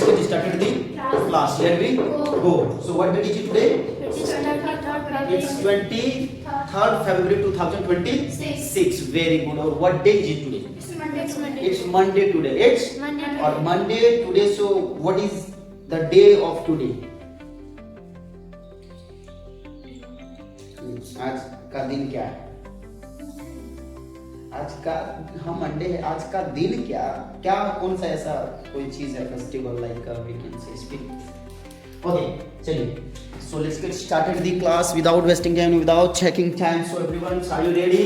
get started the class. Here we go. So what date is it today? It's 23rd February 2026. Very good. Or what day is it today? It's Monday today. It's Monday today. So what is the day of today? आज का दिन क्या है? आज का हम Monday है, आज का दिन क्या कौन सा ऐसा कोई चीज है festival like we can say speak. Okay चलिए, so let's get started the class without wasting time, without checking time. So everyone, are you ready?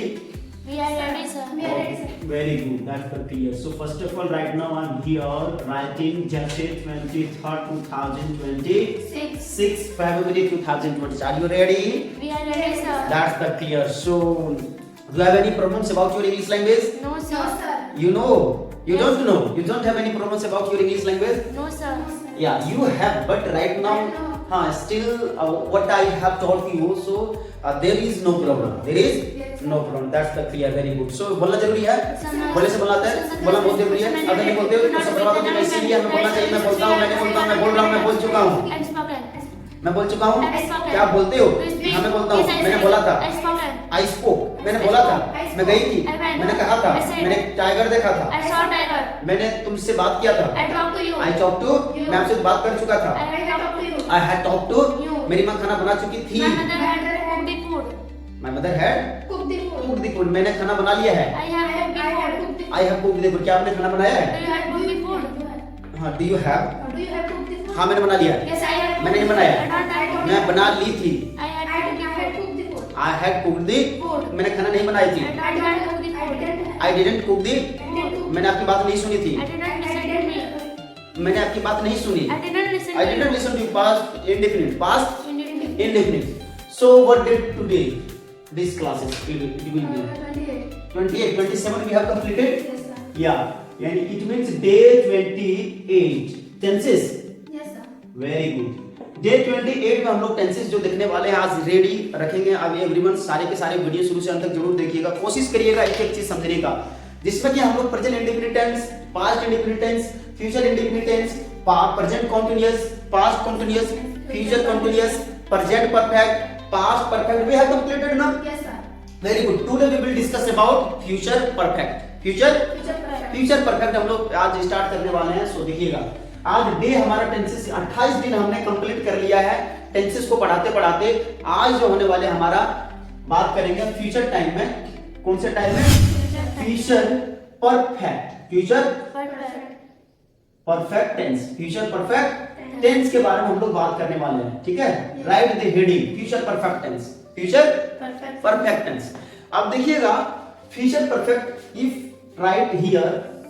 We are ready, sir. We are ready, sir. Very good, that's the clear. So first of all, right now I'm here writing just 23rd 2026 February 2020. Are you ready? We are ready, sir. That's the clear. So do you have any problems about your English language? No, sir. You know? You don't know? You don't have any problems about your English language? No, sir. Yeah, you have, but right now, still what I have taught you, so there is no problem. There is no problem. That's the clear. Very good. So बोलना जरूरी है? बोलने से बोलना आता है? बोलना बहुत जरूरी है? अगर नहीं बोलते हो तो सब बर्बाद हो जाएगा. इसीलिए हमें बोलना चाहिए. मैं बोलता हूँ, मैं नहीं बोलता हूँ, मैं बोल रहा हूँ, मैं बोल चुका हूँ. मैं बोल चुका हूँ. क्या आप बोलते हो? हमें बोलता हूँ. मैंने बोला था. I spoke. मैंने बोला था. मैं गई थी. मैंने कहा था. मैंने टाइगर देखा था. I saw tiger. मैंने तुमसे बात किया था. I talked to you. I talked to. मैं आपसे बात कर चुका था. I talked to you. I had talked to. मेरी माँ खाना बना चुकी थी. My mother had cooked the food. My mother had Cooked the food. cooked the food. मैंने खाना बना लिया है. I have cooked the food. I have cooked the food. क्या आपने खाना बनाया है? Do you have cooked the food? हाँ. Do you have? Do you have cooked the food? हाँ मैंने बना लिया. Yes, I have. मैंने नहीं बनाया. मैं बना ली थी. I had cooked the food. I had cooked the food. मैंने खाना नहीं बनाई थी. I had cooked the food. I didn't cook the. मैंने आपकी बात नहीं सुनी थी. I didn't listen to me. मैंने आपकी बात नहीं सुनी. I didn't listen I to didn't you. listen to you. Past indefinite. Past Indefinite. indefinite. So what did today? These classes it will be 28, 27 we have completed. Yes, sir. Yeah, यानी it means day 28 tenses. Yes, sir. Very good. Day 28 में हम लोग tenses जो देखने वाले हैं आज ready रखेंगे. अब एवरीवन सारे के सारे वीडियो शुरू से अंत तक जरूर देखिएगा. कोशिश करिएगा एक एक चीज समझने का, जिसमें कि हम लोग present indefinite tense, past indefinite tense, future indefinite tense, present continuous, past continuous, future continuous, present perfect, past perfect we have completed now. Yes, sir. Very good. Today we will discuss about future perfect. future perfect हम लोग आज start करने वाले हैं. सो देखिएगा, आज day हमारा tenses 28 दिन हमने कंप्लीट कर लिया है टेंसेस को पढ़ाते पढ़ाते. आज जो होने वाले हमारा बात करेंगे फ्यूचर टाइम में. कौन से टाइम में? Future perfect. Future perfect tense. Future perfect tense के बारे में हम लोग बात करने वाले हैं. ठीक है, write the heading future perfect tense. Future perfect tense. अब देखिएगा future perfect if write here,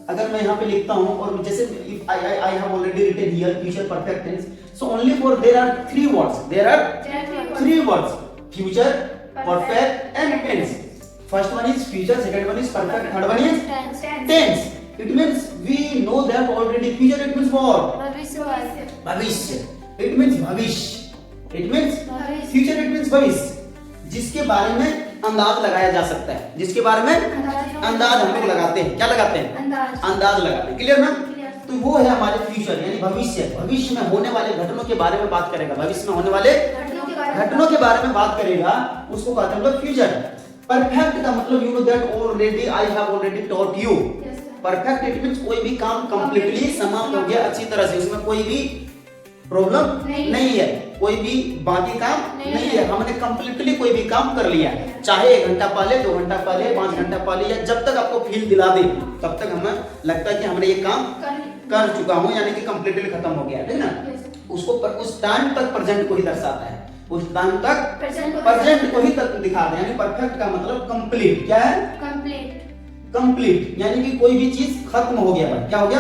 अगर मैं यहाँ पे लिखता हूँ और जैसे if I have already written here future perfect tense, so only for there are three words. There are three words, future perfect and tense. First one is future, second one is perfect, third one is tense. It means we know that already. Future it means what? भविष्य. It means भविष्य. It means future. It means भविष्य. जिसके बारे में अंदाज लगाया जा सकता है. जिसके बारे में अंदाज हम लोग लगाते हैं. क्या लगाते हैं? अंदाज लगाते हैं. क्लियर ना? तो वो है हमारे फ्यूचर यानी भविष्य. भविष्य में होने वाले घटनों के बारे में बात करेगा. भविष्य में होने वाले घटनों के बारे में बात करेगा. उसको कहते हैं हम लोग फ्यूचर. परफेक्ट का मतलब you know that already I have already taught you. Perfect it means कोई भी काम कंप्लीटली समाप्त हो गया अच्छी तरह से, उसमें कोई भी प्रॉब्लम नहीं है, कोई भी बाकी काम नहीं है. हमने कंप्लीटली कोई भी काम कर लिया, चाहे 1 घंटा पहले, 2 घंटा पहले, 5 घंटा पहले, या जब तक आपको फील दिला दे तब तक हमें लगता है कि हमने ये काम कर चुका हूं यानी कि कंप्लीटली खत्म हो गया. ठीक ना? उसको उस टाइम तक प्रेजेंट को ही दर्शाता है. उस टाइम तक प्रेजेंट को ही तक दिखाते हैं. यानी परफेक्ट का मतलब कंप्लीट. क्या है? कंप्लीट यानी कि कोई भी चीज खत्म हो गया. भाई क्या हो गया?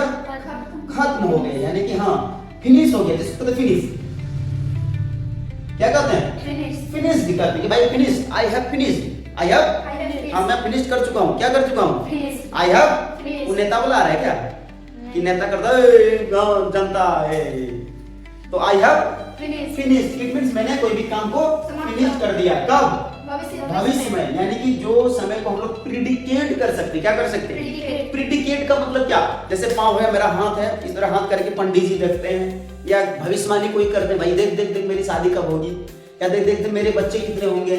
खत्म हो गया यानी कि हाँ फिनिश हो गया. जिसको तो फिनिश क्या कहते हैं? फिनिश दिखाते हैं कि भाई finish. I have finished. I have हाँ मैं फिनिश कर चुका हूँ. क्या कर चुका हूँ? I have. वो नेता बुला रहा है क्या कि नेता करता है जनता है. तो I have finish. It means मैंने कोई भी काम को फिनिश कर दिया. कब? भविष्य में, यानी कि जो समय को हम लोग प्रिडिकेट कर सकते हैं। क्या कर सकते हैं? प्रिडिकेट का मतलब क्या? जैसे पाँव है, मेरा हाथ है, इस तरह हाथ करके पंडित जी देखते हैं, या भविष्यवाणी कोई करते हैं, भाई देख देख देख मेरी शादी कब होगी, या देख देख देख मेरे बच्चे कितने होंगे।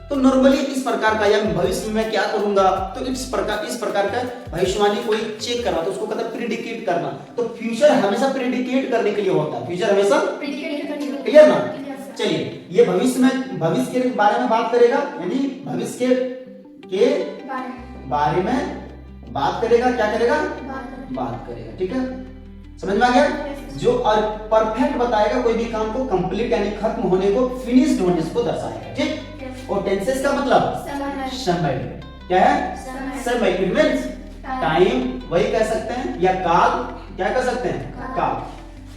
तो नॉर्मली इस प्रकार का, या भविष्य में मैं क्या करूंगा, तो इस प्रकार का भविष्यवाणी कोई चेक करना, तो उसको कहता है प्रिडिकेट करना। तो फ्यूचर हमेशा प्रिडिकेट करने के लिए होता है, फ्यूचर हमेशा क्लियर ना। चलिए, ये भविष्य के बारे में बात करेगा, यानी भविष्य के बारे में बात करेगा। क्या करेगा? बात करेगा। ठीक है, समझ में आ गया? जो परफेक्ट बताएगा कोई भी काम को, कंप्लीट यानी खत्म होने को, फिनिश्ड होने को दर्शाएगा। ठीक। और टेंसेस का मतलब समय। क्या है? समय। इट मींस टाइम, वही कह सकते हैं, या काल। क्या कह सकते हैं? काल।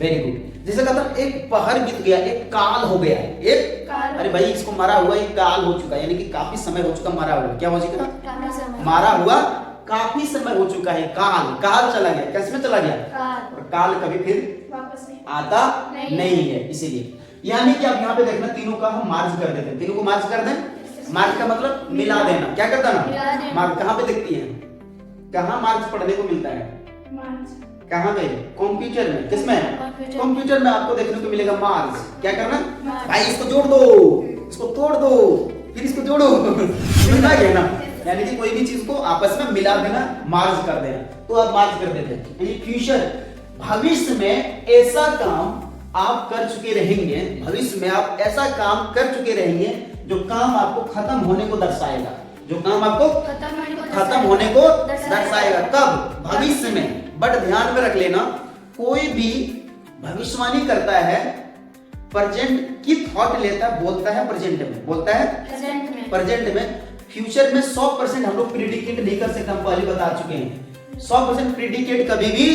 Very good. जैसे कहता एक पहर बीत गया, एक काल हो गया, एक अरे भाई इसको मरा हुआ एक काल हो चुका, यानी कि काफी समय हो चुका मरा हुआ। क्या हो चुका? मारा हुआ काफी समय हो चुका है, काल चला गया। किसमें चला गया? और काल कभी फिर वापस आता नहीं है, इसीलिए। यानी कि आप यहाँ पे देखना, तीनों का हम मार्ज कर देते हैं, तीनों को मार्ज कर दें। मार्ज का मतलब मिला देना। क्या करता ना? मार्ज कहाँ पे दिखती है? कहाँ मार्ज पढ़ने को मिलता है? कहाँ पे? कंप्यूटर में। किसमें? कंप्यूटर में आपको देखने को मिलेगा मार्ज। क्या करना? भाई इसको जोड़ दो, इसको तोड़ दो, फिर इसको जोड़ो। समझ में आ गया ना? यानी कि कोई भी चीज को आपस में मिला देना, मार्ज कर देना, तो आप मार्ज कर देते हैं। यानी फ्यूचर, भविष्य में ऐसा काम आप कर चुके रहेंगे, भविष्य में आप ऐसा काम कर चुके रहेंगे जो काम आपको खत्म होने को दर्शाएगा, जो काम आपको खत्म होने को दर्शाएगा। कब? भविष्य में। बट ध्यान में रख लेना, कोई भी भविष्यवाणी करता है, प्रेजेंट की थॉट लेता है, बोलता है प्रेजेंट में, बोलता है प्रेजेंट में। फ्यूचर में 100% हम लोग प्रिडिकेट नहीं कर सकते, हम पहले बता चुके हैं। 100% प्रिडिकेट कभी भी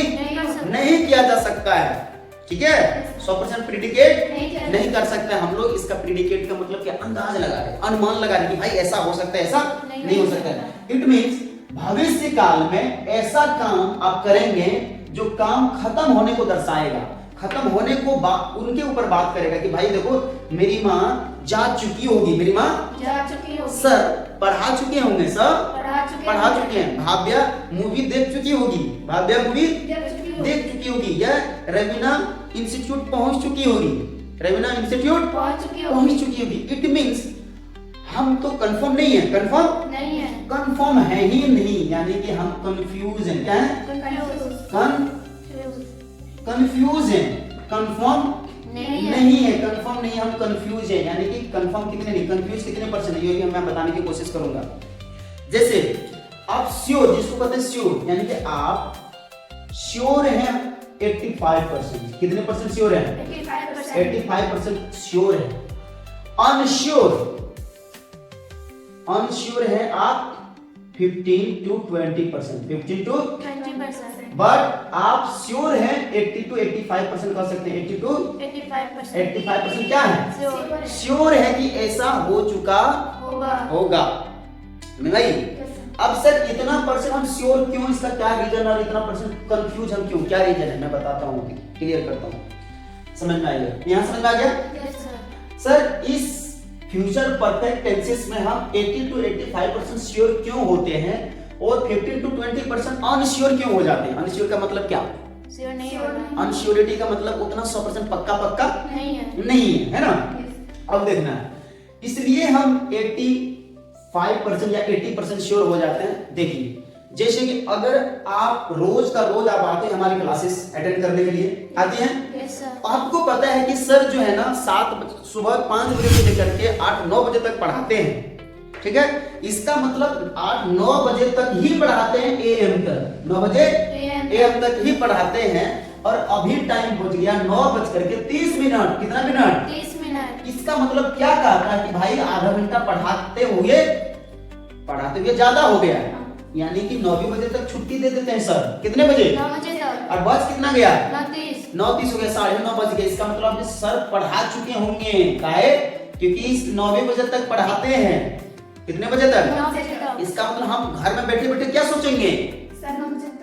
नहीं किया जा सकता है। ठीक है, 100% प्रिडिकेट नहीं कर सकते हम लोग। इसका प्रिडिकेट का मतलब क्या? अंदाज लगा रहे, अनुमान लगा रहे कि भाई ऐसा हो सकता है, ऐसा नहीं हो सकता है। इट मींस भविष्य काल में ऐसा काम आप करेंगे जो काम खत्म होने को दर्शाएगा, खत्म होने को उनके ऊपर बात करेगा कि भाई देखो मेरी माँ जा चुकी होगी, मेरी माँ जा चुकी होगी, सर पढ़ा चुके होंगे, सर पढ़ा चुके हैं, भाव्या मूवी देख चुकी होगी, भाव्या मूवी देख चुकी होगी, या रवीना इंस्टीट्यूट पहुंच चुकी होगी, रवीना इंस्टीट्यूट पहुंच चुकी होगी। इट मींस हम तो कंफर्म नहीं है, कंफर्म नहीं है, कंफर्म है ही नहीं, यानी कि हम कंफ्यूज हैं। क्या है? कंफ्यूज है, कंफर्म नहीं है, कंफर्म नहीं, हम कंफ्यूज है। यानी कि कंफर्म कितने नहीं, कंफ्यूज कितने परसेंट है, ये भी मैं बताने की कोशिश करूंगा। जैसे आप श्योर, जिसको कहते हैं श्योर, यानी कि आप श्योर हैं 85%। कितने परसेंट श्योर है? 85% श्योर है। अनश्योर है आप 15 to 20%, 15 to 20%। बट आप श्योर हैं 80 to 85% कह सकते हैं। 80 to 85% क्या है? श्योर है कि ऐसा हो चुका होगा। भाई अब सर इतना परसेंट हम श्योर क्यों, इसका क्या रीजन, और इतना परसेंट कंफ्यूज हम क्यों, क्या रीजन है मैं बताता हूँ, क्लियर करता हूँ। समझ में आएगा? यहाँ समझ में आ गया? सर इस फ्यूचर परफेक्ट टेंसेस में हम 80 to 85% श्योर क्यों होते हैं और 15 to 20% अनश्योर क्यों हो जाते हैं? अनश्योर का मतलब क्या? अनश्योरिटी का मतलब उतना 100% पक्का नहीं है ना। अब देखना है, इसलिए हम 85% या 80% श्योर हो जाते हैं। देखिए जैसे कि अगर आप रोज का रोज आप आते हैं हमारी क्लासेस अटेंड करने के लिए, आते हैं, आपको पता है कि सर जो है ना सुबह 5 बजे से लेकर के 8-9 बजे तक पढ़ाते हैं। ठीक है, इसका मतलब 8-9 बजे तक ही पढ़ाते हैं, AM तक, 9 बजे AM तक ही पढ़ाते हैं। और अभी टाइम पहुंच गया 9:30 मिनट। कितना मिनट? 30 मिनट। इसका मतलब क्या कहता है कि भाई आधा घंटा पढ़ाते हुए ज्यादा हो गया, यानी कि 9 बजे तक छुट्टी दे देते हैं सर। कितने बजे? 9 बजे तक। और बज कितना गया? 9:30 हो गया, 9:30 बज गए। इसका मतलब सर पढ़ा चुके होंगे, काहे? क्योंकि 9 बजे तक पढ़ाते हैं। कितने बजे तक? 9 बजे तक। इसका मतलब हम घर में बैठे बैठे क्या सोचेंगे? सर 9 बजे तक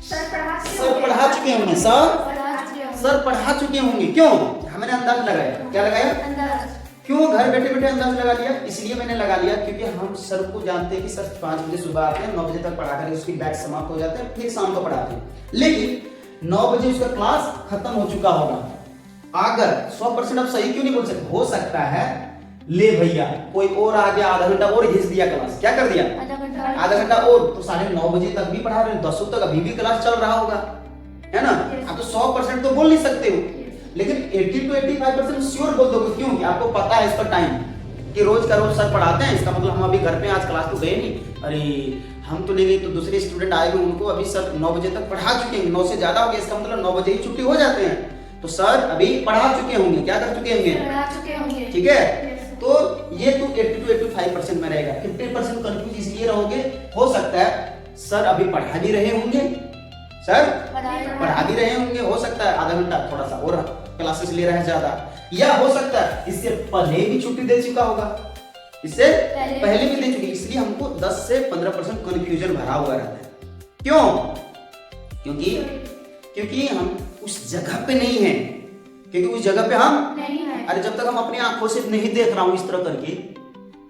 सर पढ़ा चुके होंगे, सर पढ़ा चुके होंगे। क्यों? हमने अंदाज लगाया। क्या लगाया? क्यों घर बैठे बैठे अंदाज लगा लिया? इसलिए मैंने लगा लिया क्योंकि हम सर को जानते हैं कि सर 5 बजे सुबह आते हैं, 9 बजे तक पढ़ा कर उसकी बैच समाप्त हो जाते हैं, फिर शाम को पढ़ाते हैं। लेकिन 9 बजे उसका क्लास खत्म हो चुका होगा। अगर 100% आप सही क्यों नहीं बोल सकते? हो सकता है ले भैया कोई और आ गया, आधा घंटा और घिस दिया क्लास, क्या कर दिया? आधा घंटा और, तो 9:30 बजे तक भी पढ़ा रहे हैं, 10 तक अभी भी क्लास चल रहा होगा, है ना? आप तो 100% तो बोल नहीं सकते हो, लेकिन 80 to 85% श्योर बोल दोगे। क्यों? आपको पता है इसका टाइम कि रोज का रोज सर पढ़ाते हैं, इसका मतलब हम अभी घर पे आज क्लास तो गए नहीं, अरे हम तो नहीं गए तो दूसरे स्टूडेंट आए हुए उनको अभी सर 9 बजे तक पढ़ा चुके हैं, 9 से ज्यादा हो गया, इसका मतलब 9 बजे ही छुट्टी हो जाते हैं, तो सर अभी पढ़ा चुके होंगे। क्या कर चुके होंगे? ठीक है, तो ये तो 80 to 85% में रहेगा। 50% कंफ्यूज इसलिए रहोगे, हो सकता है सर अभी पढ़ा भी रहे होंगे, सर पढ़ा भी रहे होंगे, हो सकता है आधा घंटा थोड़ा सा और क्लासेस ले रहे हैं ज्यादा, या हो सकता है इससे पहले भी छुट्टी दे चुका होगा, इससे पहले भी दे चुकी, इसलिए हमको 10 से 15% कंफ्यूजन भरा हुआ रहता है। क्यों? क्योंकि हम उस जगह पे नहीं है, क्योंकि उस जगह पे हम नहीं है। अरे जब तक हम अपनी आंखों से नहीं देख रहा हूं इस तरह करके,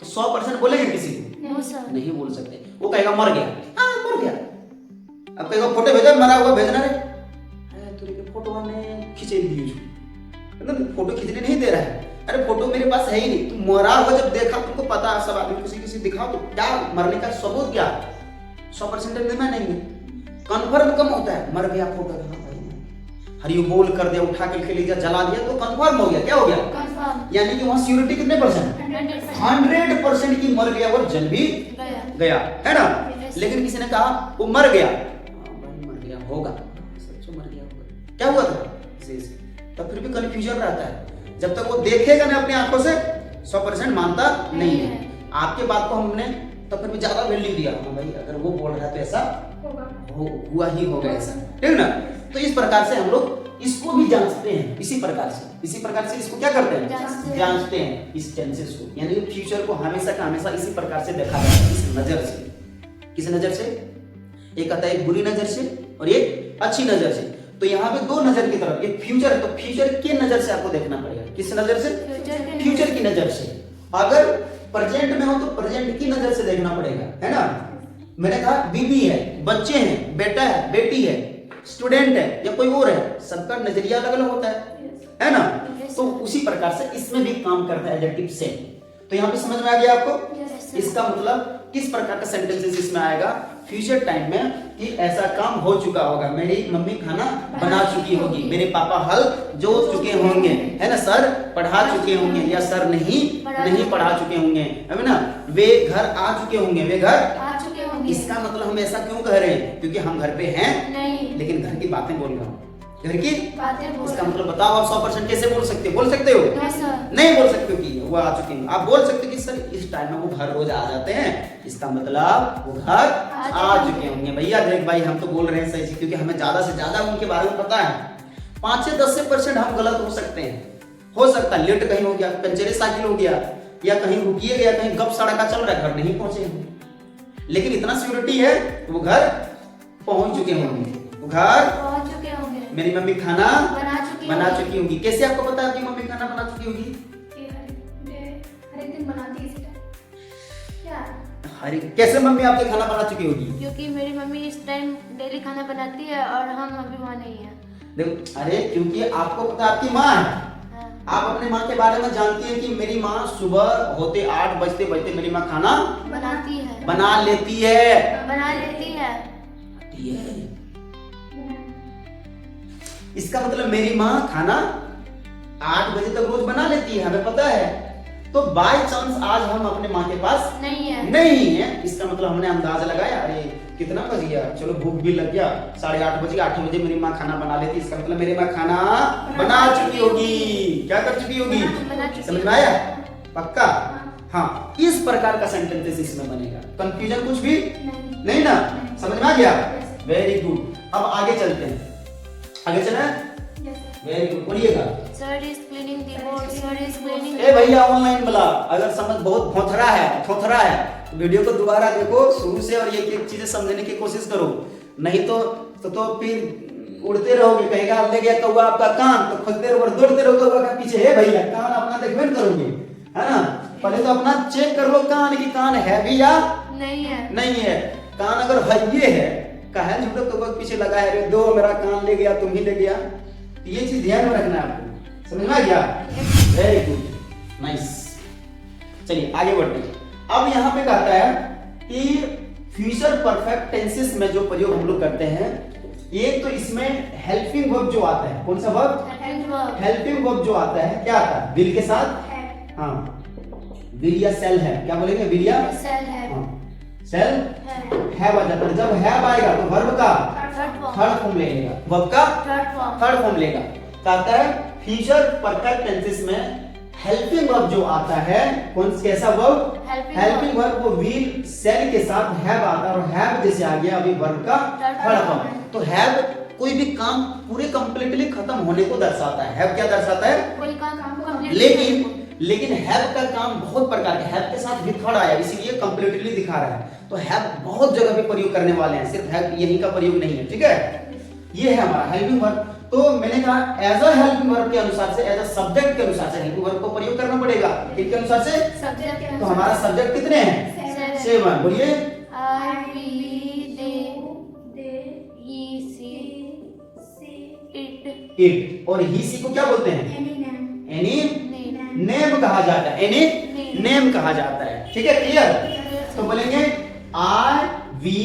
तो 100% बोलेंगे किसी को? नहीं बोल सकते। वो कहेगा मर गया, हाँ मर गया। अब कहेगा फोटो भेजा, मरा हुआ भेजना रे, तुझे के फोटो हमने खींचे दिए, मतलब फोटो खींचने नहीं दे रहा है। अरे फोटो मेरे पास है ही नहीं, तुम मरा हुआ जब देखा, तुमको पता है, सब आदमी किसी दिखाओ तो क्या मरने का सबूत क्या? 100% नहीं मानेंगे, कन्फर्म कम होता है, मर गया फोटो, हरियो बोल कर दिया, उठा के ले जला दिया तो कंफर्म हो गया। क्या हो गया? यानी कि वहां सिक्योरिटी कितने परसेंट? 100% की मर गया और जल भी गया, है ना? लेकिन किसी ने कहा वो मर गया, मर गया होगा, सच मर गया होगा, क्या हुआ था? तब फिर भी कंफ्यूजन रहता है, जब तक वो देखेगा ना अपनी आंखों से 100% मानता नहीं है। आपके बात को हमने तब फिर भी ज्यादा वैल्यू दिया, भाई अगर वो बोल रहा है तो ऐसा हुआ ही होगा ऐसा, ठीक ना? तो इस प्रकार से हम लोग इसको भी जांचते हैं, इसी प्रकार से इसको क्या करते हैं? जांचते हैं इस टेंसेस को, यानी कि फ्यूचर को हमेशा का हमेशा इसी प्रकार से देखा जाता है, इस नजर से। किस नजर से? एक आता है एक बुरी नजर से और एक अच्छी नजर से। तो यहाँ पे दो नजर की तरफ, एक फ्यूचर है तो फ्यूचर के नजर से आपको देखना पड़ेगा। किस नजर से? फ्यूचर की नजर से। अगर प्रेजेंट में हो तो प्रेजेंट की नजर से देखना पड़ेगा, है ना? मैंने कहा बीबी है, बच्चे हैं, बेटा है, बेटी है, स्टूडेंट है या कोई और है, सबका नजरिया अलग अलग होता है ना? तो उसी प्रकार से इसमें भी काम करता है एडजेक्टिव से। तो यहाँ पे समझ में आ गया आपको? इसका मतलब किस प्रकार का सेंटेंसेस इसमें आएगा फ्यूचर टाइम में कि ऐसा काम हो चुका होगा, मेरी मम्मी खाना बना चुकी होगी, मेरे पापा हल जोत चुके होंगे, है ना? सर पढ़ा चुके होंगे या सर नहीं पढ़ा चुके होंगे, है ना? वे घर आ चुके होंगे, वे घर आ चुके होंगे। इसका मतलब हम ऐसा क्यों कह रहे हैं? क्योंकि हम घर पे हैं नहीं, लेकिन घर की बातें बोल रहा हूँ, घर की बातें बोल। इसका मतलब बताओ आप 100% कैसे बोल सकते हो? बोल सकते हो? नहीं बोल सकते हो कि वो आ चुके हैं। आप बोल सकते हो कि सर इस टाइम में वो घर रोज आ जाते हैं, इसका मतलब वो घर आ चुके होंगे। भैया देख भाई हम तो बोल रहे हैं सही, क्योंकि हमें ज्यादा से ज्यादा उनके बारे में पता है। 5 से 10% हम गलत हो सकते हैं, हो सकता है लेट कहीं हो गया, पंचरे साइकिल हो गया, या कहीं रुकिए गया, कहीं गप सड़का चल रहा है, घर नहीं पहुंचे, लेकिन इतना सिक्योरिटी है वो घर पहुंच चुके होंगे, वो घर पहुंच चुके होंगे, मेरी मम्मी खाना बना चुकी होगी। कैसे आपको पता है कि मम्मी खाना बना चुकी होगी? हर एक दिन बनाती है क्या? कैसे मम्मी आपके खाना बना चुकी होगी? क्योंकि मेरी मम्मी इस टाइम डेली खाना बनाती है और हम अभी वहाँ नहीं है। देखो, अरे क्योंकि आपको पता आपकी माँ है, आप अपने माँ के बारे में जानती हैं कि मेरी माँ सुबह होते 8 बजते मेरी माँ खाना बनाती है, बना लेती है। इसका मतलब मेरी माँ खाना 8 बजे तक रोज बना लेती है, हमें पता है। तो बाय चांस आज हम अपने माँ के पास नहीं है, इसका मतलब हमने अंदाजा लगाया, अरे कितना बज गया, चलो भूख भी लग गया, 8:30 बजे, 8 बजे मेरी माँ खाना बना लेती, इसका मतलब मेरी माँ खाना बना चुकी होगी। क्या कर चुकी होगी? समझ में आया? पक्का? हाँ, इस प्रकार का सेंटेंसेस इसमें बनेगा। कंफ्यूजन कुछ भी नहीं ना? समझ में आ गया? Very good. अब आगे चलते हैं, आगे चले। वेरी गुड, बोलिएगा। Sir is cleaning the board, sir is cleaning. ए भैया ऑनलाइन वाला, अगर समझ बहुत थोथरा है वीडियो को दोबारा देखो शुरू से और एक चीजें समझने की कोशिश करो, नहीं तो फिर उड़ते रहोगे, कहेगा ले गया कौवा आपका कान, तो खोजते रहोगे, दौड़ते रहोगे कौवा के पीछे। है भैया कान अपना देखबे करोगे, है ना। पहले तो अपना चेक कर लो कान की कान है भी या नहीं है। नहीं है। कान अगर हइये है कहा है झूठो तो पीछे लगा है, दो मेरा कान ले गया तुम ही ले गया, तो ये चीज ध्यान में रखना है आपको, समझ में आ गया? Very good, nice. चलिए आगे बढ़ते हैं। अब यहाँ पे कहता है कि फ्यूचर परफेक्ट टेंसेस में जो प्रयोग हम लोग करते हैं, एक तो इसमें हेल्पिंग वर्ब जो आता है, कौन सा वर्ब? हेल्पिंग वर्ब जो आता है, क्या आता है? विल के साथ, हाँ विल या सेल है, क्या बोलेंगे? विल या सेल है, सेल हैव आ जाता है। जब हैव आएगा तो वर्ब का थर्ड फॉर्म लेगा, वर्ब का थर्ड फॉर्म लेगा। कहता है फ्यूचर परफेक्ट टेंसेस में हेल्पिंग वर्ब जो आता है, कौन कैसा वर्ब? हेल्पिंग वर्ब, वो विल सेल के साथ हैव आता है, और हैव जैसे आ गया अभी वर्ब का थर्ड फॉर्म। तो हैव कोई भी काम पूरे कंप्लीटली खत्म होने को दर्शाता है। हैव क्या दर्शाता है? कोई काम लेकिन हैव का काम बहुत प्रकार के, हैव के साथ भी थर्ड आया इसीलिए कंप्लीटली दिखा रहा है। तो हैव बहुत जगह पे प्रयोग करने वाले हैं, सिर्फ हैव यही का प्रयोग नहीं है, ठीक है? ये है हमारा हेल्पिंग वर्ब। तो मैंने कहा एज अ हेल्पिंग वर्ब के अनुसार से, एज अ सब्जेक्ट के अनुसार से हेल्पिंग वर्ब को प्रयोग करना पड़ेगा। किसके अनुसार से? सब्जेक्ट के तो हमारा सब्जेक्ट कितने हैं? 7। बोलिए। I, we, they, he, she, it। और ही सी को क्या बोलते हैं? एनी नेम कहा जाता है, एनी नेम कहा जाता है, ठीक है? क्लियर? तो बोलेंगे आई, वी,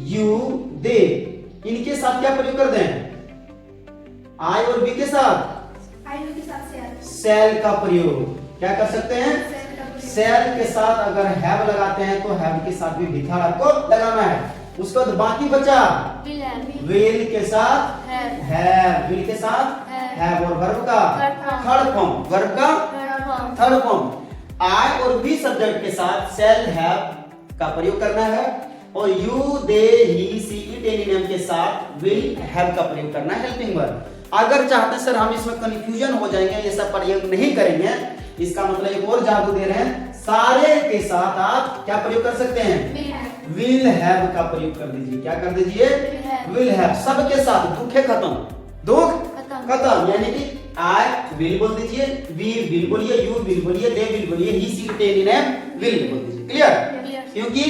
यू, दे, इनके साथ क्या प्रयोग कर दें? आई और वी के साथ सेल का प्रयोग क्या कर सकते हैं? सेल के साथ अगर हैव लगाते हैं तो हैव के साथ भी भिथाड़ आपको लगाना है। उसके बाद बाकी बचा विल के साथ हैव, विल के साथ हैव, और वर्ब का थर्ड फॉर्म, वर्ब का थर्ड फॉर्म। आई और वी सब्जेक्ट के साथ सेल हैव का प्रयोग करना है, और you, they, he, she, it, any name के साथ विल हैव का प्रयोग करना है हेल्पिंग वर्ब। अगर चाहते सर हम इसमें कंफ्यूजन हो जाएंगे, ये सब प्रयोग नहीं करेंगे, इसका मतलब एक और जादू दे रहे हैं, सारे के साथ आप क्या प्रयोग कर सकते हैं? विल हैव का प्रयोग कर दीजिए। क्या कर दीजिए? Will have. सबके साथ दुखे खत्म, दुख खत्म, यानी कि आई विल बोल दीजिए, वी विल बोलिए, यू विल बोलिए, दे विल बोलिए, ही, she, it, any name will बोल दीजिए। क्लियर? क्योंकि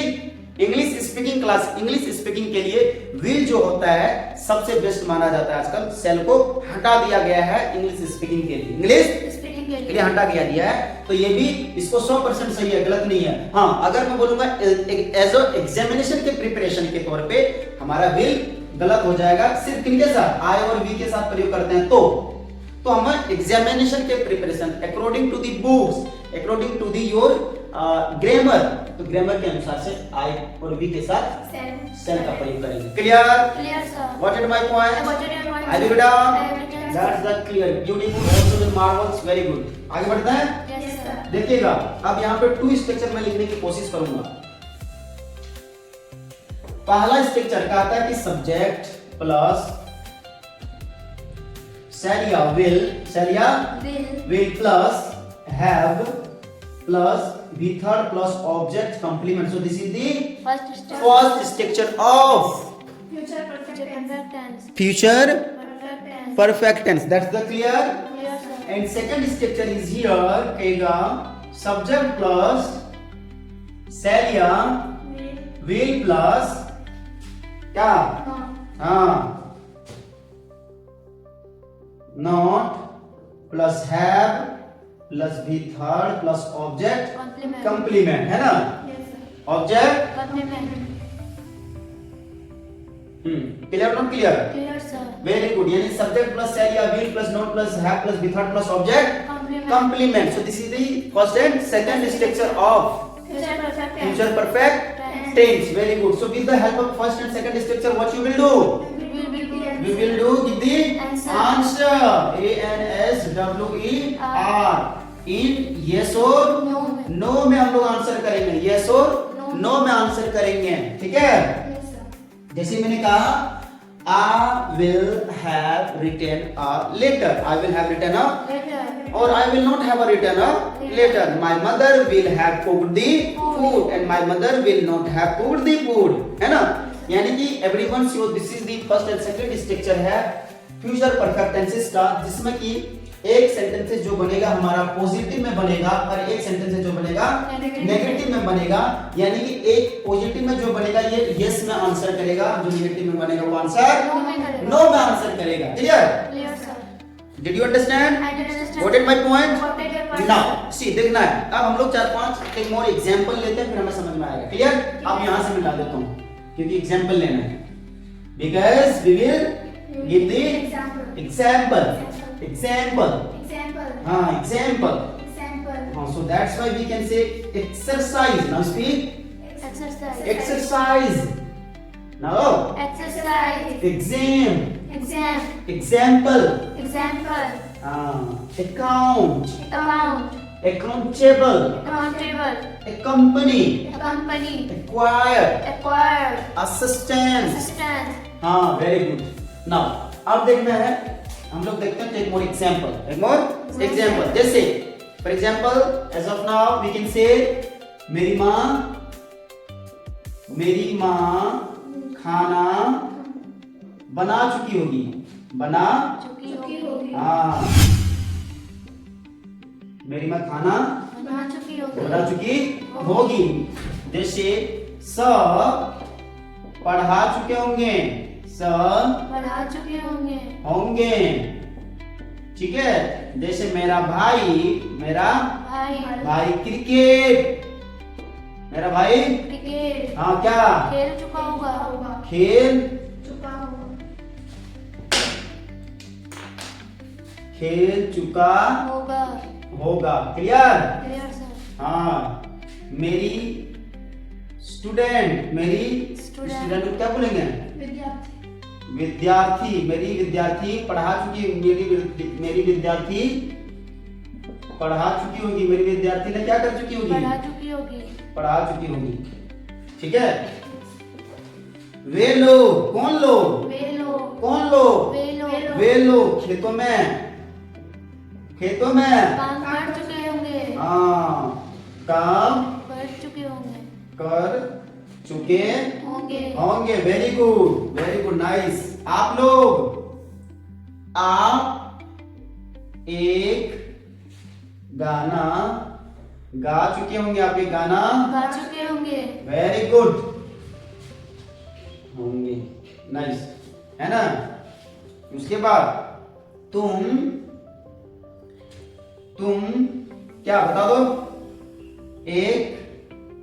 English speaking class, English speaking के लिए विल जो होता है सबसे बेस्ट माना जाता है। आजकल सेल को हटा दिया गया है इंग्लिश स्पीकिंग के लिए, इंग्लिश के लिए हटा दिया है। तो ये भी इसको 100% सही है, गलत नहीं है। हाँ, अगर मैं बोलूंगा एज अ एग्जामिनेशन के प्रिपरेशन के तौर पे हमारा विल गलत हो जाएगा। सिर्फ किनके साथ? आई और वी के साथ प्रयोग करते हैं तो हम एग्जामिनेशन के preparation according to the books, according to the your grammar, तो ग्रामर के अनुसार से आई और वी के साथ सेल का प्रयोग करेंगे। Clear? What is my point? I will down that's the clear, beautiful, awesome, Marvels, very good. आगे बढ़ते हैं। देखिएगा अब यहाँ पे 2 स्ट्रक्चर में लिखने की कोशिश करूंगा। पहला स्ट्रक्चर का आता है कि सब्जेक्ट प्लस सेल या will plus have plus the third plus object complement. So this is the first structure of future perfect tense. That's the clear. And second structure is here कहेगा subject plus shall या will plus क्या? हाँ not plus have plus V third plus object complement, है ना? Object clear? Not clear? Very good. यानी subject plus shall या will plus not plus have plus V third plus object complement. So this is the first and second structure of future perfect tense. Very good. So with the help of first and second structure what you will do? We will do give the answer. ANSWER in yes or no में हम लोग answer करेंगे, yes और no में answer करेंगे, ठीक है? जैसे मैंने कहा I will have written a letter. I will have written a or I will not have written a letter. My mother will have cooked the food and my mother will not have cooked the food. है ना? यानी कि everyone shows this is the first and second structure है future perfect tenses का, जिसमें कि एक sentences जो बनेगा हमारा पॉजिटिव में बनेगा और एक सेंटेंसेस जो बनेगा नेगेटिव में बनेगा। यानी कि एक पॉजिटिव में जो बनेगा ये यस में आंसर करेगा, जो नेगेटिव में बनेगा वो आंसर नो में आंसर करेगा। Clear? Clear sir. Did you understand? Got it my point? Now see देखना है। अब हम लोग 4-5 एक और एग्जांपल लेते हैं, फिर हमें समझ में आएगा। क्लियर? अब यहां से मिटा देता हूं क्योंकि एग्जांपल लेना है, because we will give the example. हाँ, एग्जांपल। हाँ, so that's why we can say exercise. Now speak. Exercise. Now. Exercise. Exam. Exam. Example. Example. Account. Account. Accountable. Accountable. Accompany. Company. Acquire. Acquire. Assistant. Assistant. हाँ, very good. Now, अब देखना है, हम लोग देखते हैं एक मोर एग्जाम्पल। जैसे for example as of now we can say मेरी माँ खाना बना चुकी होगी। चुकी होगी। हाँ, मेरी माँ खाना बना चुकी बना चुकी होगी। जैसे सब पढ़ा चुके होंगे। सब पढ़ा चुके होंगे। ठीक है? जैसे मेरा भाई क्रिकेट। मेरा भाई क्रिकेट। हाँ क्या खेल चुका होगा। खेल चुका होगा। क्लियर? Clear sir. हाँ, मेरी स्टूडेंट को क्या बोलेंगे? विद्यार्थी। मेरी विद्यार्थी पढ़ा चुकी, मेरी विद्यार्थी पढ़ा चुकी होगी। मेरी विद्यार्थी ने क्या कर चुकी होगी? पढ़ा चुकी होगी। ठीक है? वे लोग, कौन लोग? वे लोग खेतों में काम कर चुके होंगे। हाँ, काम कर चुके होंगे। Very good, nice. आप एक गाना गा चुके होंगे। आप एक गाना गा चुके होंगे। वेरी गुड, होंगे, नाइस, है ना? उसके बाद तुम क्या बता दो?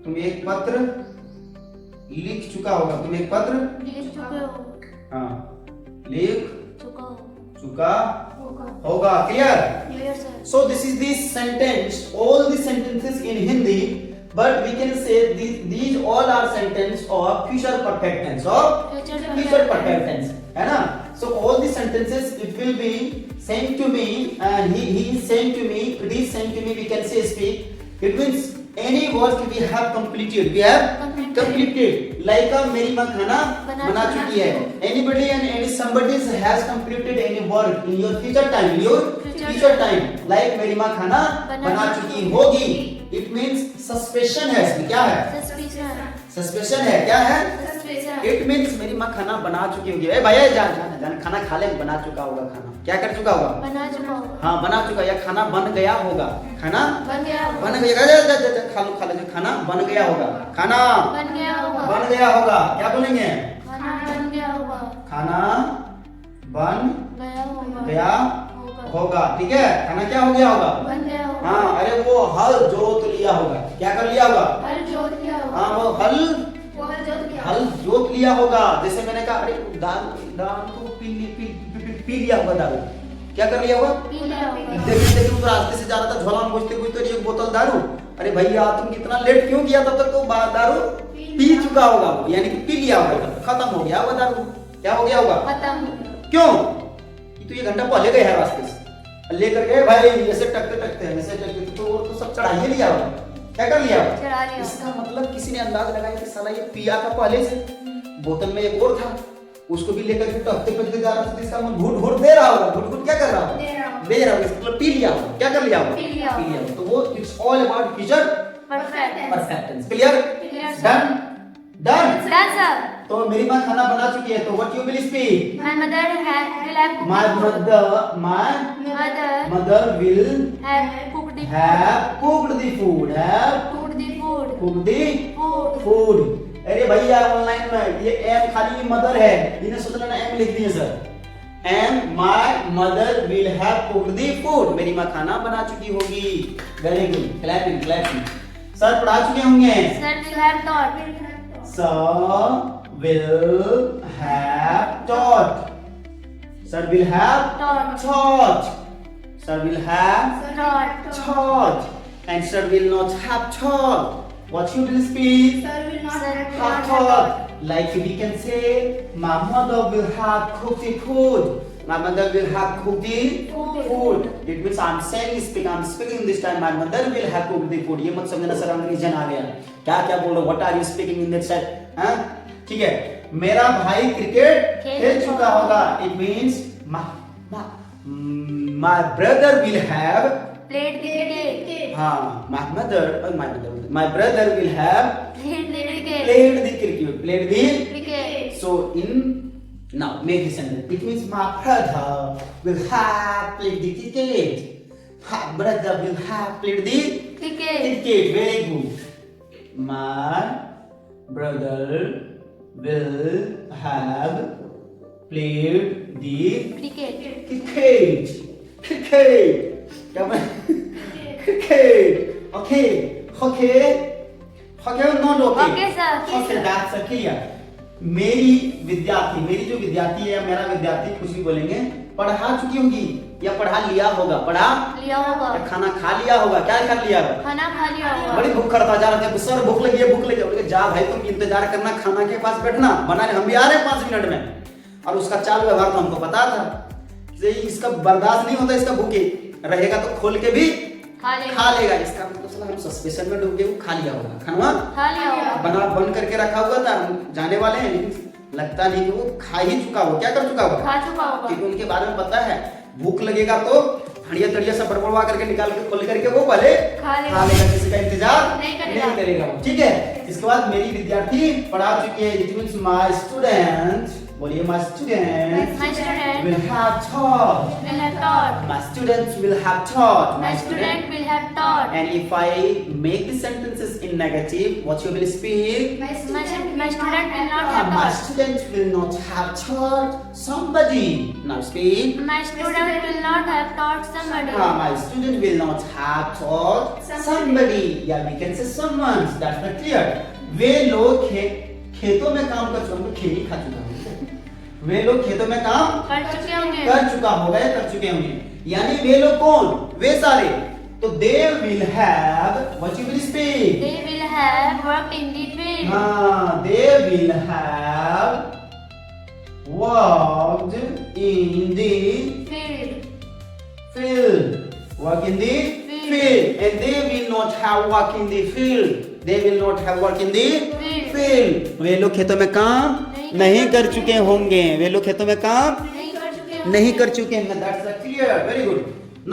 तुम एक पत्र लिख चुका होगा। तुम एक पत्र लिख चुके हो। हाँ, लिख चुका होगा। Clear? Clear sir. So this is the sentence. All the sentences in Hindi, but we can say these all are sentence of future perfect tense. Future perfect tense, है ना? So all the sentences it will be sent to me, and he is sent to me. It is sent to me. We can say speak. It means any work we have completed. We have completed. Like मेरी माँ खाना बना चुकी है. Anybody and somebody has completed any work in your future time. Like मेरी माँ खाना बना चुकी होगी. It means suspicion है. इसमें क्या है? Suspicion है. क्या है? It means मेरी माँ खाना बना चुकी होगी. ए भैया जान खाना खा ले, बना चुका होगा खाना. क्या कर चुका होगा? हाँ, बना चुका, या खाना बन गया होगा. खाना बन गया. खा लो खाना बन गया होगा. खाना बन गया होगा. क्या बोलेंगे? खाना बन गया होगा. ठीक है? खाना क्या हो गया होगा? हाँ, अरे वो हल जोत लिया होगा. क्या कर लिया होगा? हाँ, वो हल जोत लिया होगा. जैसे मैंने कहा, अरे दारू तो पी लिया होगा. दारू क्या कर लिया होगा? देखिए तो रास्ते से जा रहा था, झोला में घुसते एक बोतल दारू. अरे भैया तुम कितना लेट क्यों किया? तब तक तो दारू पी चुका होगा, यानी कि पी लिया होगा. खत्म हो गया होगा दारू. क्या हो गया होगा? क्यों? तो ये घंटा पहले गए हैं रास्ते से, लेकर गए भाई, ऐसे टकते तो सब चढ़ा ही लिया होगा. क्या कर लिया होगा? इसका मतलब किसी ने अंदाज लगाया कि साला ये पिया था पहले से. बोतल में एक और था, उसको भी लेकर के टकते जा रहा था. इसका मतलब घूट दे रहा होगा. घूट क्या कर रहा होगा? दे रहा होगा. इसका मतलब पी लिया होगा. क्या कर लिया होगा? पी लिया होगा. तो वो it's all about future perfect tense. Clear? Done. Done. Done, sir. तो मेरी माँ खाना बना चुकी है, तो what you will speak? My mother will have My mother will cooked the have cooked the food. Have cooked the food. cooked the Food. food. अरे भैया ऑनलाइन में ये एम खाली मदर है, इन्हें सोच लेना एम लिख दिए sir. M my mother will have cooked the food, मेरी माँ खाना बना चुकी होगी। Very good, clapping clapping. Sir पढ़ा चुके होंगे। Sir will have taught. Sir will have taught. Sir will have Taught. taught. Sir will have Taught. taught. And sir will not have taught. What you will speak? Sir will not Sir have will Have not taught. Like we can say, my mother will have cooked the food. My mother will have cooked the food. It means I'm saying I'm speaking this time. My mother will have cooked the food. ये मत समझना sir अंग्रेजन आ गया। क्या क्या बोल रहे हो? What are you speaking in that side? हाँ ठीक है। मेरा भाई क्रिकेट खेल चुका होगा। It means my brother will have Played the cricket. हाँ my brother will have Played the cricket. played the cricket. Played the Cricket. So now make this sentence. It means my brother will have played the cricket. My brother will have played the Cricket. cricket. Very good. My brother will have played the Cricket. cricket. Cricket. क्या मैं cricket. Okay. Okay. Okay or not okay? Okay, sir. Okay, that's clear. मेरी जो विद्यार्थी है या मेरा विद्यार्थी कुछ भी बोलेंगे, पढ़ा चुकी होगी या पढ़ा लिया होगा। पढ़ा लिया होगा। या खाना खा लिया होगा। क्या खा लिया होगा? खाना खा लिया होगा। बड़ी भूख करता जा रहा था, सर भूख लगी है, भूख लगी है। जा भाई तुम इंतजार करना, खाना के पास बैठना, बनाने हम भी आ रहे हैं 5 मिनट में। और उसका चाल व्यवहार तो हमको पता था कि इसका बर्दाश्त नहीं होता, इसका भूखे रहेगा तो खोल के भी खा लेगा। इसका मतलब साला हम सस्पेंशन में डूब गए, वो खा लिया होगा। खाना खा लिया होगा। बंद करके रखा हुआ था, हम जाने वाले हैं लेकिन लगता नहीं कि वो खा ही चुका हो। क्या कर चुका होगा? खा चुका होगा। क्योंकि उनके बारे में पता है भूख लगेगा तो हड़िया तड़िया सब बड़बड़वा करके निकाल के खोल करके वो पहले खा लेगा, किसी का इंतजार नहीं करेगा। ठीक है। इसके बाद मेरी विद्यार्थी पढ़ा चुकी है। इट मींस माय स्टूडेंट, बोलिए my student will have taught. My students will have taught. My student will have taught. And if I make the sentences in negative, what you will speak? My student will not have My taught. student will not have taught somebody. Now speak. My student will not have taught somebody. My student will not have taught somebody. Yeah, we can say someone. That's not clear. वे लोग खेतों में काम कर चुके, खेती खा चुका होंगे। वे लोग खेतों में काम कर चुके होंगे। कर चुके होंगे। यानी वे लोग कौन? वे सारे। तो they will have, what you will speak? They will have worked in the field. हाँ, they will have worked in the field. Work in the field. And they will not have work in the field. They will not have work in the field. वे लोग खेतों में काम नहीं कर चुके होंगे। वे लोग खेतों में काम नहीं कर चुके हैं। That's clear. Very good.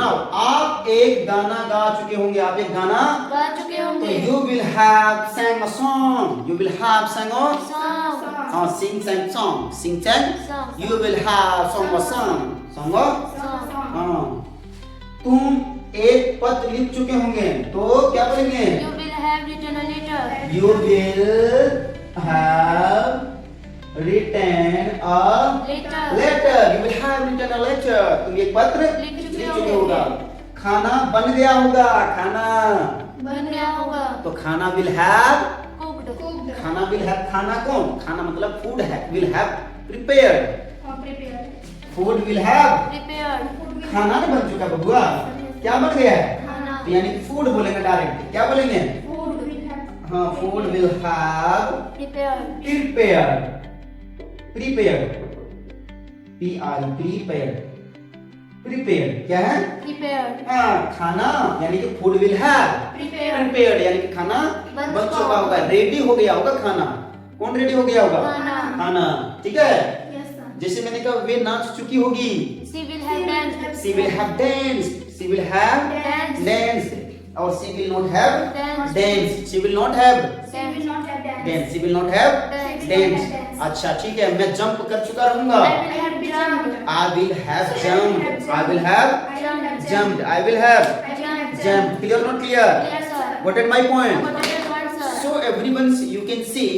Now आप एक गाना गा चुके होंगे। आप एक गाना गा चुके होंगे। You will have sang a song. You will have sang a Song. sing sang song. Sing sang. Song. You will have sung a song. Song a Song. हाँ। तुम एक पत्र लिख चुके होंगे। तो क्या बोलेंगे? You will have written a letter. You will have written a letter. You will have written a letter. तुम एक पत्र लिख लिख चुके चुके होगा। खाना बन गया होगा। खाना बन गया होगा। तो खाना will have, Cooked. खाना will have, खाना कौन? खाना मतलब food है, will have prepared. Food will have, Prepared. खाना नहीं बन चुका बबुआ, क्या बन गया है? खाना। तो यानी फूड बोलेंगे डायरेक्ट। क्या बोलेंगे? हाँ, food will have Prepared. prepared. Prepared. Prepared. Prepared क्या है? Prepared. हाँ, खाना यानी कि फूड विल हैव प्रिपेयर्ड यानी कि खाना बन चुका होगा, रेडी हो गया होगा खाना। कौन रेडी हो गया होगा? खाना। ठीक है। जैसे मैंने कहा वे नाच चुकी होगी। She will have danced. She will have danced. She will have danced. और she will not have danced. She will not have dance. She will not have Dance. dance. Dance. अच्छा ठीक है, मैं जंप कर चुका रहूंगा. I will have jumped. I will have jumped. I will have jumped. I will have jumped. Clear or not clear? Yes, sir. What is my point? What is the word, sir? So everyone you can see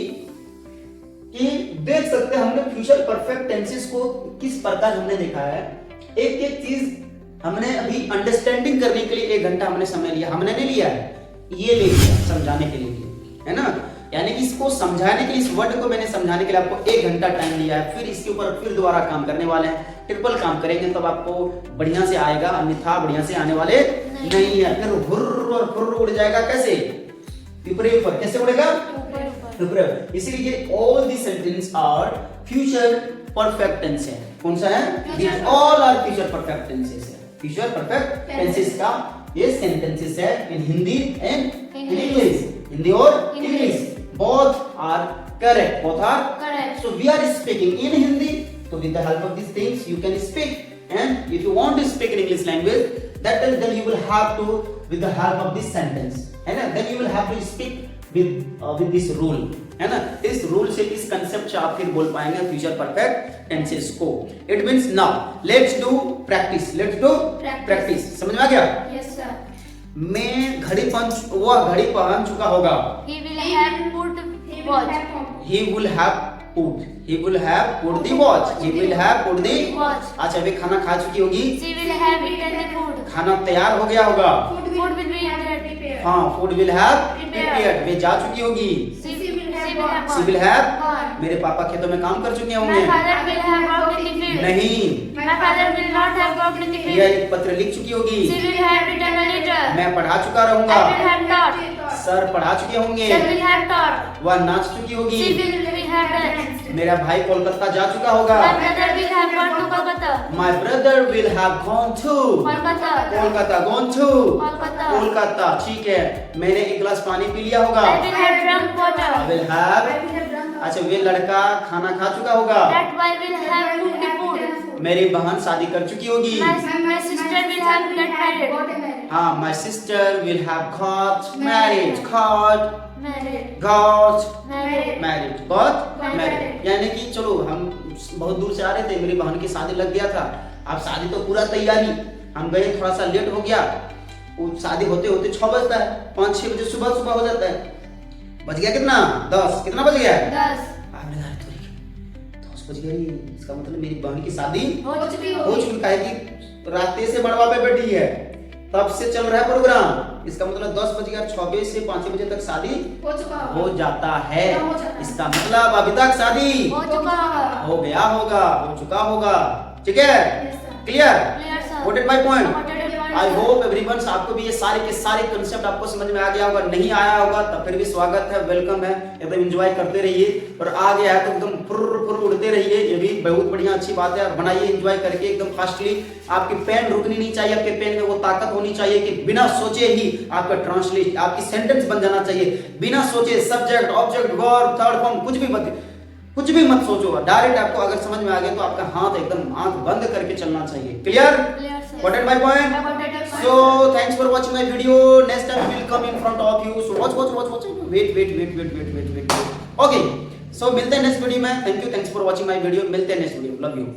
कि देख सकते हैं हमने future perfect tenses को किस प्रकार हमने देखा है. एक एक चीज हमने अभी अंडरस्टैंडिंग करने के लिए 1 घंटा हमने समय लिया. हमने नहीं लिया है, ये ले लिया समझाने के लिए, है ना. यानी कि इसको समझाने के लिए, इस वर्ड को मैंने समझाने के लिए आपको 1 घंटा टाइम लिया है. फिर इसके ऊपर फिर दोबारा काम करने वाले हैं. ट्रिपल काम करेंगे तब आपको बढ़िया से आएगा, अन्यथा बढ़िया से आने वाले नहीं है. फिर हुर्र और फुर्र उड़ जाएगा. कैसे? ऊपर ऊपर कैसे उड़ेगा? ऊपर. इसीलिए all the sentence are future perfect tense है. कौन सा है? These all are future perfect tenses है. फ्यूचर परफेक्ट टेंसेस का ये सेंटेंसेस है in Hindi and in English. Hindi और English both are correct. Both are Correct. So we are speaking in Hindi. So with the help of these things you can speak. And if you want to speak in English language, then you will have to with the help of this sentence. है ना? Then you will have to speak with this rule. है ना? इस rule से, इस concept से आप फिर बोल पाएंगे future perfect tenses को. It means now. Let's do practice. Let's do practice. समझ में आ गया? Yes, sir. मैं घड़ी पहन चुका होगा. He will have put watch. He will have put. He will have put the watch. He will have put the Watch. अच्छा वे खाना खा चुकी होगी. She will have eaten the food. खाना तैयार हो गया होगा. Food Food will be prepared. हाँ, food will have Prepared. prepared. वे जा चुकी होगी. She will have She will have She will have. gone. मेरे पापा खेतों में काम कर चुके My होंगे. father will have worked in the field. नहीं, My father will not have worked in the यह field. एक पत्र लिख चुकी होगी. She will have written a letter. मैं पढ़ा चुका I रहूंगा. will have taught. सर पढ़ा चुके होंगे. Sir will have taught. वह नाच चुकी होगी. She will have danced. मेरा भाई कोलकाता जा चुका होगा. My brother will have gone to Kolkata. My brother will have gone to Kolkata. Kolkata. Gone to Kolkata. Kolkata. ठीक है, मैंने एक गिलास पानी पी लिया होगा. I will have drunk water. I will have. I will have drunk. अच्छा, वे लड़का खाना खा चुका होगा. That boy will have cooked the food. मेरी बहन शादी कर चुकी होगी. My sister will have got married. हाँ, my sister will have got married. Married. got Married. married. यानी कि चलो हम बहुत दूर से आ रहे थे, मेरी बहन की शादी लग गया था. अब शादी तो पूरा तैयारी, हम गए थोड़ा सा लेट हो गया. वो शादी होते होते 6 बजता है. 5-6 बजे सुबह हो जाता है. बज गया कितना? 10. कितना बज गया? 10. आपने कहा थोड़ी 10 बज गई. इसका मतलब मेरी बहन की शादी हो हो चुकी है कि रात से मड़वा पे बैठी है, तब से चल रहा है प्रोग्राम. इसका मतलब 10 बज गया, 6 बजे से 5 बजे तक शादी हो चुका हो जाता है. हो जाता है. इसका मतलब अभी तक शादी हो चुका होगा. हो गया होगा, हो चुका होगा. ठीक है? Yes, sir. Clear? Clear, sir. What is my point? What is your point, I sir? Hope everyone आपको भी ये सारे के सारे कंसेप्ट आपको समझ में आ गया होगा. नहीं आया होगा तब फिर भी स्वागत है, वेलकम है. एकदम एंजॉय करते रहिए, और आ गया है तो एकदम फुर्र उड़ते रहिए. ये भी बहुत बढ़िया अच्छी बात है. बनाइए एंजॉय करके एकदम फास्टली. आपकी पेन रुकनी नहीं चाहिए. आपके पेन में वो ताकत होनी चाहिए कि बिना सोचे ही आपका ट्रांसलेट, आपकी सेंटेंस बन जाना चाहिए. बिना सोचे subject, object, verb, third form कुछ भी मत सोचो. डायरेक्ट आपको अगर समझ में आ गया तो आपका हाथ एकदम आंख बंद करके चलना चाहिए. Clear? Clear, sir. What is my point? I got your point. So thanks for watching my video. Next time we will come in front of you. So watch. Wait. Okay. So मिलते हैं next video में. Thank you. Thanks for watching my video. मिलते हैं next video. Love you.